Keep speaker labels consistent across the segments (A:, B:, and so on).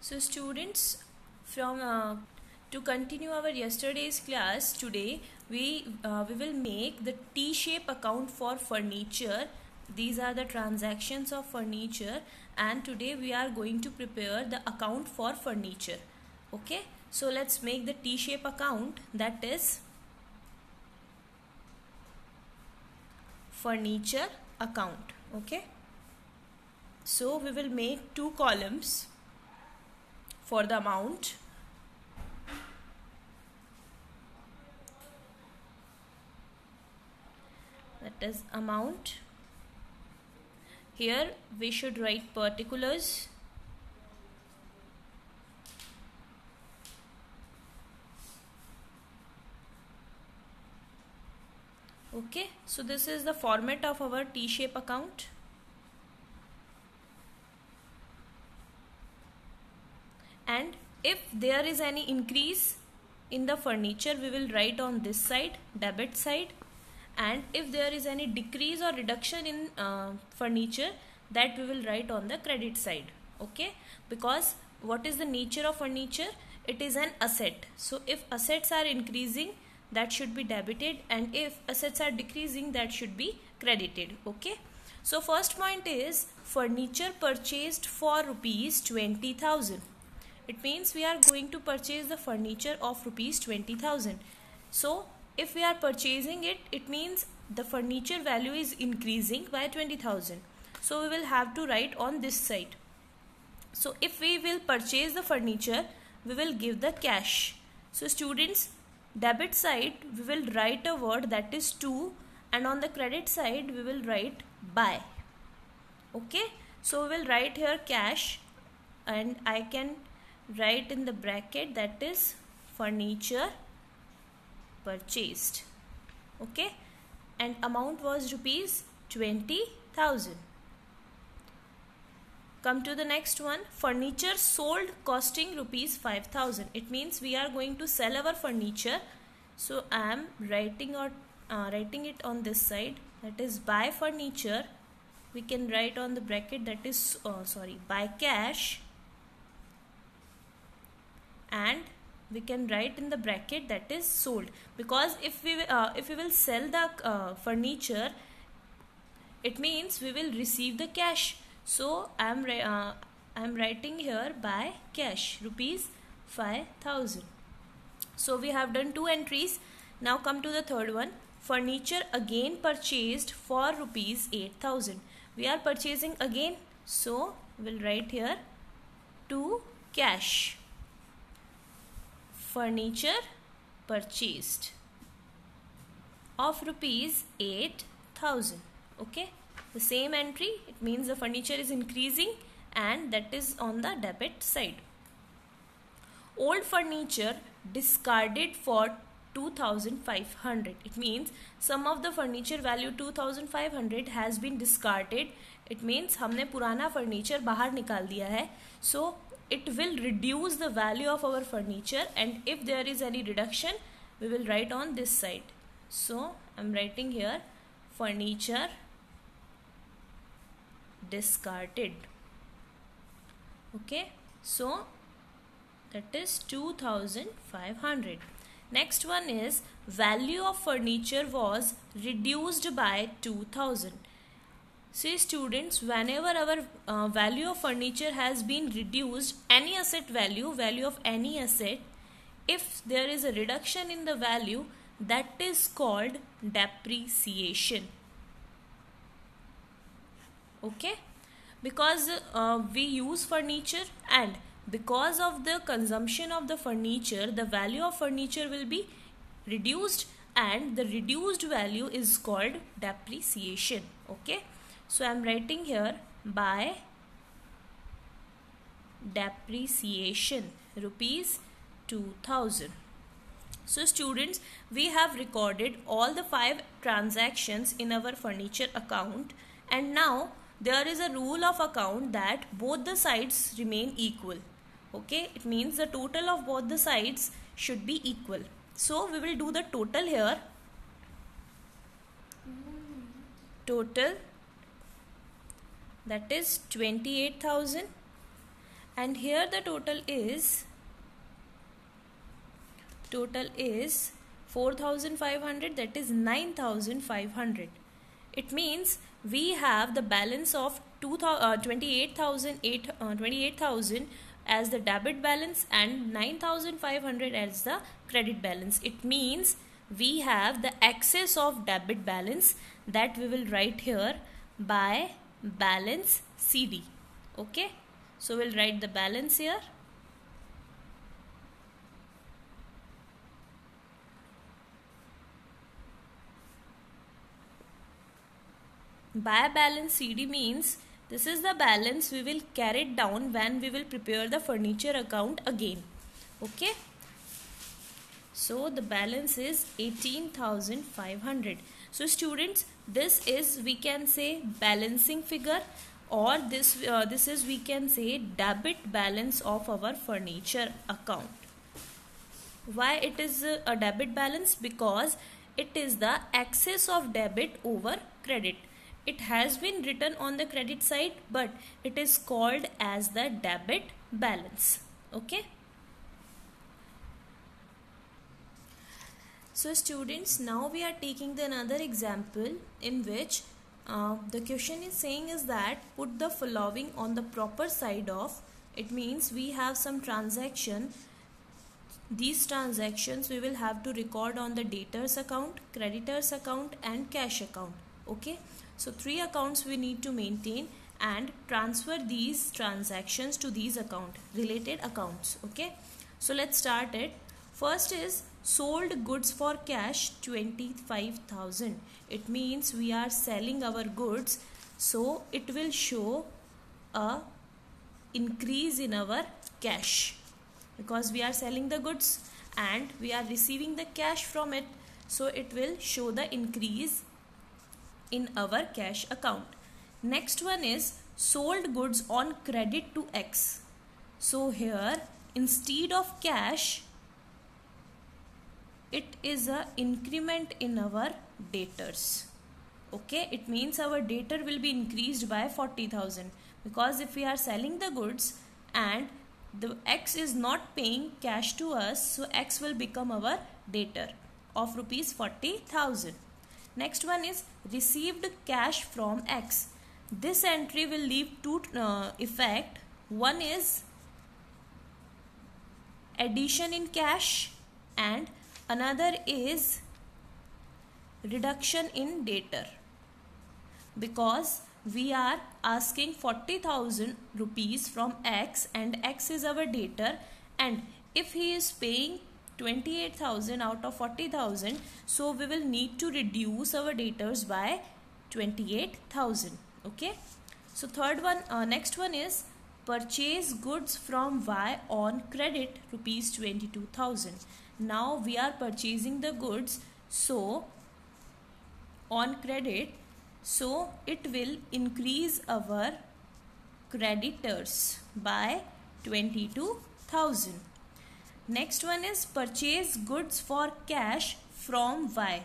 A: So students, from to continue our yesterday's class, today we will make the T-shape account for furniture. These are the transactions of furniture, and today we are going to prepare the account for furniture. Okay, so let's make the T-shape account, that is furniture account. Okay, so we will make two columns for the amount. That is amount. Here we should write particulars. Okay, so this is the format of our T-shape account. And if there is any increase in the furniture, we will write on this side, debit side. And if there is any decrease or reduction in furniture, that we will write on the credit side. Okay, because what is the nature of furniture? It is an asset. So if assets are increasing, that should be debited, and if assets are decreasing, that should be credited. Okay, so first point is furniture purchased for rupees 20,000. It means we are going to purchase the furniture of rupees 20,000. So if we are purchasing it, it means the furniture value is increasing by 20,000. So we will have to write on this side. So if we will purchase the furniture, we will give the cash. So students, debit side we will write a word that is to, and on the credit side we will write buy. Okay, so we will write here cash, and I can write in the bracket that is furniture purchased. Okay, and amount was rupees 20,000. Come to the next one, furniture sold costing rupees 5,000. It means we are going to sell our furniture. So I am writing it on this side, that is buy furniture. We can write on the bracket that is buy cash, and we can write in the bracket that is sold, because if we will sell the furniture, it means we will receive the cash. So I am writing here buy cash rupees 5,000. So we have done two entries. Now come to the third one, furniture again purchased for rupees 8,000. We are purchasing again, so we will write here to cash, furniture purchased of rupees 8,000. Okay, the same entry, it means the furniture is increasing, and that is on the debit side. Old furniture discarded for 2,500. It means some of the furniture value 2,500 has been discarded. It means हमने पुराना furniture बाहर निकाल दिया है. So it will reduce the value of our furniture, and if there is any reduction, we will write on this side. So I am writing here furniture discarded. Okay, so that is 2,500. Next one is value of furniture was reduced by 2,000. See students, whenever our value of furniture has been reduced, any asset value of any asset, if there is a reduction in the value, that is called depreciation. Okay, because we use furniture, and because of the consumption of the furniture, the value of furniture will be reduced, and the reduced value is called depreciation. Okay, so I am writing here by depreciation rupees 2,000. So students, we have recorded all the 5 transactions in our furniture account, and now there is a rule of account that both the sides remain equal. Okay, it means the total of both the sides should be equal. So we will do the total here. Total, that is 28,000, and here the total is 4,500, that is 9,500. It means we have the balance of 28,000 as the debit balance and 9,500 as the credit balance. It means we have the excess of debit balance that we will write here by balance CD. Okay, so we'll write the balance here. By balance CD means this is the balance we will carry it down when we will prepare the furniture account again. Okay, so the balance is 18,500. So students, this is, we can say, balancing figure, or this is, we can say, debit balance of our furniture account. Why it is a debit balance? Because it is the excess of debit over credit. It has been written on the credit side, but it is called as the debit balance. Okay. So students, now we are taking the another example in which the question is saying is that put the following on the proper side of. It means we have some transaction. These transactions we will have to record on the debtors account, creditors account and cash account. Okay. So 3 accounts we need to maintain and transfer these transactions to these related accounts. Okay. So let's start it. First is sold goods for cash 25,000. It means we are selling our goods, so it will show a increase in our cash because we are selling the goods and we are receiving the cash from it, so it will show the increase in our cash account. Next one is sold goods on credit to X. So here instead of cash, it is a increment in our debtors. Okay, it means our debtor will be increased by 40,000 because if we are selling the goods and the X is not paying cash to us, so X will become our debtor of rupees 40,000. Next one is received cash from X. This entry will leave two effect. One is addition in cash and another is reduction in debtor, because we are asking 40,000 rupees from X and X is our debtor, and if he is paying 28,000 out of 40,000, so we will need to reduce our debtors by 28,000. Okay, so third one, next one is purchase goods from Y on credit rupees 22,000. Now we are purchasing the goods, so on credit, so it will increase our creditors by 22,000. Next one is purchase goods for cash from Y.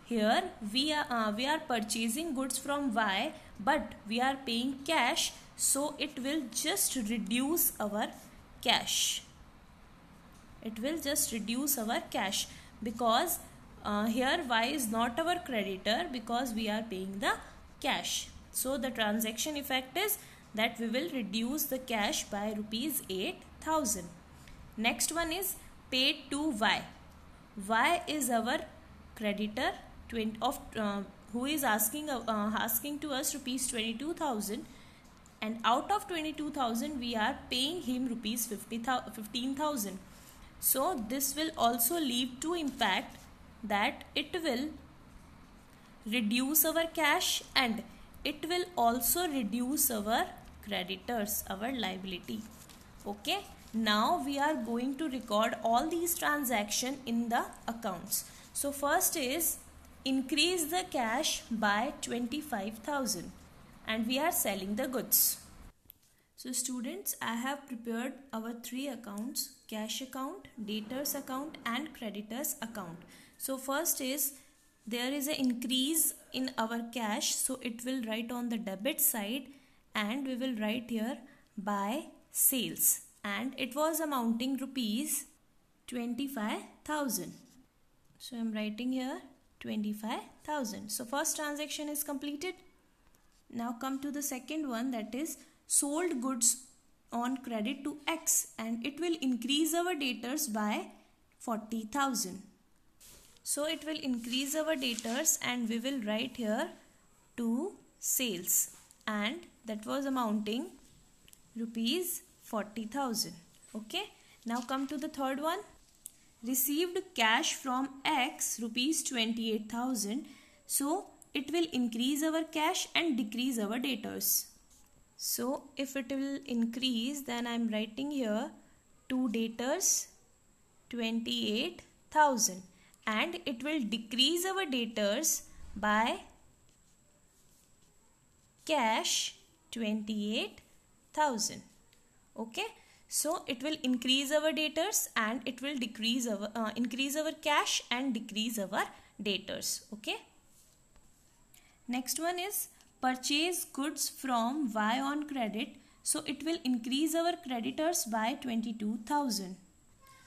A: Here we are purchasing goods from Y, but we are paying cash, so it will just reduce our cash. It will just reduce our cash because here Y is not our creditor because we are paying the cash. So the transaction effect is that we will reduce the cash by rupees 8,000. Next one is paid to Y. Y is our creditor who is asking to us rupees 22,000, and out of 22,000 we are paying him rupees 15,000. So this will also lead to impact that it will reduce our cash and it will also reduce our creditors, our liability. Okay. Now we are going to record all these transactions in the accounts. So first is increase the cash by 25,000 and we are selling the goods. So students, I have prepared our 3 accounts: cash account, debtors account and creditors account. So first is there is an increase in our cash, so it will write on the debit side and we will write here by sales and it was amounting rupees 25,000. So I am writing here 25,000. So first transaction is completed. Now come to the second one, that is sold goods on credit to X and it will increase our debtors by 40,000. So it will increase our debtors and we will write here to sales and that was amounting rupees 40,000. Okay. Now come to the third one. Received cash from X rupees 28,000. So it will increase our cash and decrease our debtors. So if it will increase, then I am writing here to debtors 28,000 and it will decrease our debtors by cash 28,000. Okay. So it will increase our debtors and it will decrease our increase our cash and decrease our debtors. Okay. Next one is purchase goods from Y on credit. So it will increase our creditors by 22,000.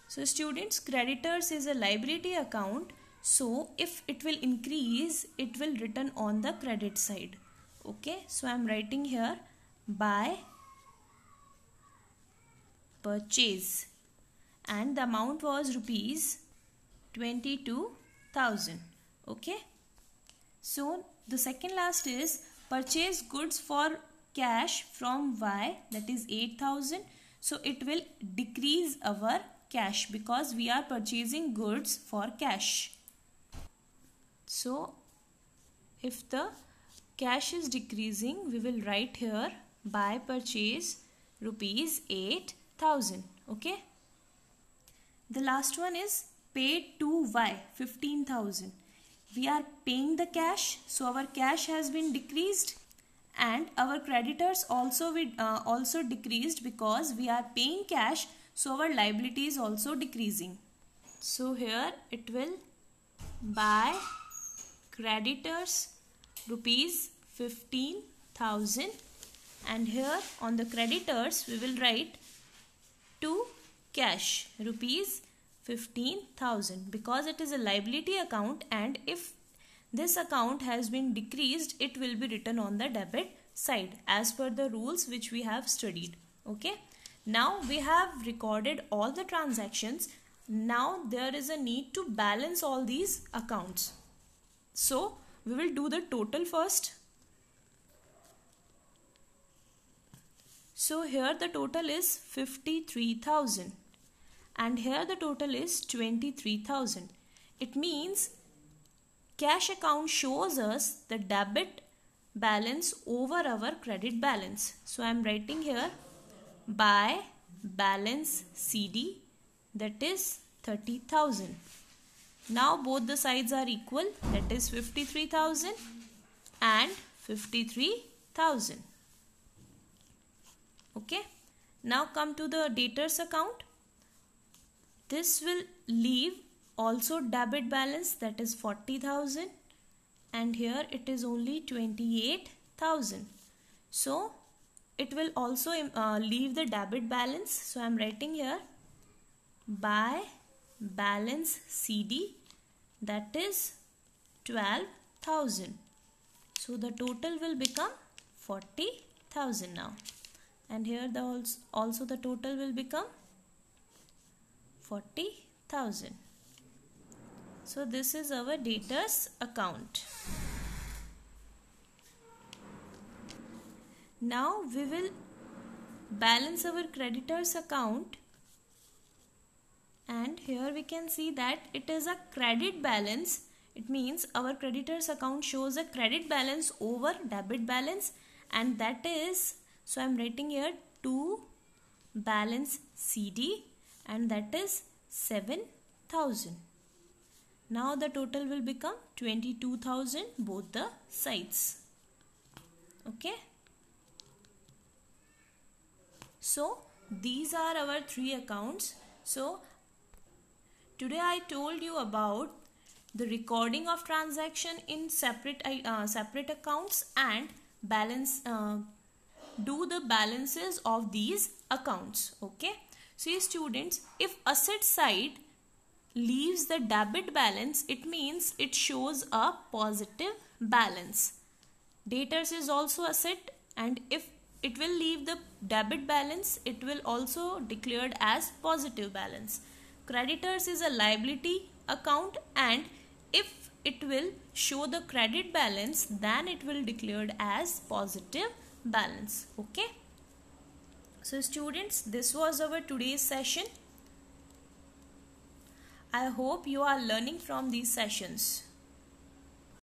A: So students, creditors is a liability account. So if it will increase, it will written on the credit side. Okay. So I am writing here by purchase and the amount was rupees 22,000. Okay. So the second last is purchase goods for cash from Y, that is 8,000. So it will decrease our cash because we are purchasing goods for cash. So if the cash is decreasing, we will write here by purchase rupees 8,000. Okay. The last one is paid to Y 15,000. We are paying the cash, so our cash has been decreased and our creditors also decreased because we are paying cash, so our liability is also decreasing. So here it will by creditors rupees 15,000 and here on the creditors we will write to cash rupees 15,000 because it is a liability account and if this account has been decreased, it will be written on the debit side as per the rules which we have studied. Okay. Now we have recorded all the transactions. Now there is a need to balance all these accounts. So we will do the total first. So here the total is 53,000. And here the total is 23,000. It means cash account shows us the debit balance over our credit balance. So I am writing here by balance CD, that is 30,000. Now both the sides are equal, that is 53,000 and 53,000. Okay. Now come to the debtors account. This will leave also debit balance, that is 40,000 and here it is only 28,000. So it will also leave the debit balance. So I am writing here by balance CD, that is 12,000. So the total will become 40,000 now and here the also the total will become 40,000. So this is our debtors account. Now we will balance our creditors account and here we can see that it is a credit balance. It means our creditors account shows a credit balance over debit balance and that is, so I am writing here to balance CD and that is 7,000. Now the total will become 22,000 both the sides. Okay. So these are our three accounts. So today I told you about the recording of transaction in separate accounts and balance do the balances of these accounts. Okay. See students, if asset side leaves the debit balance, it means it shows a positive balance. Debtors is also asset, and if it will leave the debit balance, it will also declared as positive balance. Creditors is a liability account, and if it will show the credit balance, then it will declared as positive balance. Okay. So students, this was our today's session. I hope you are learning from these sessions.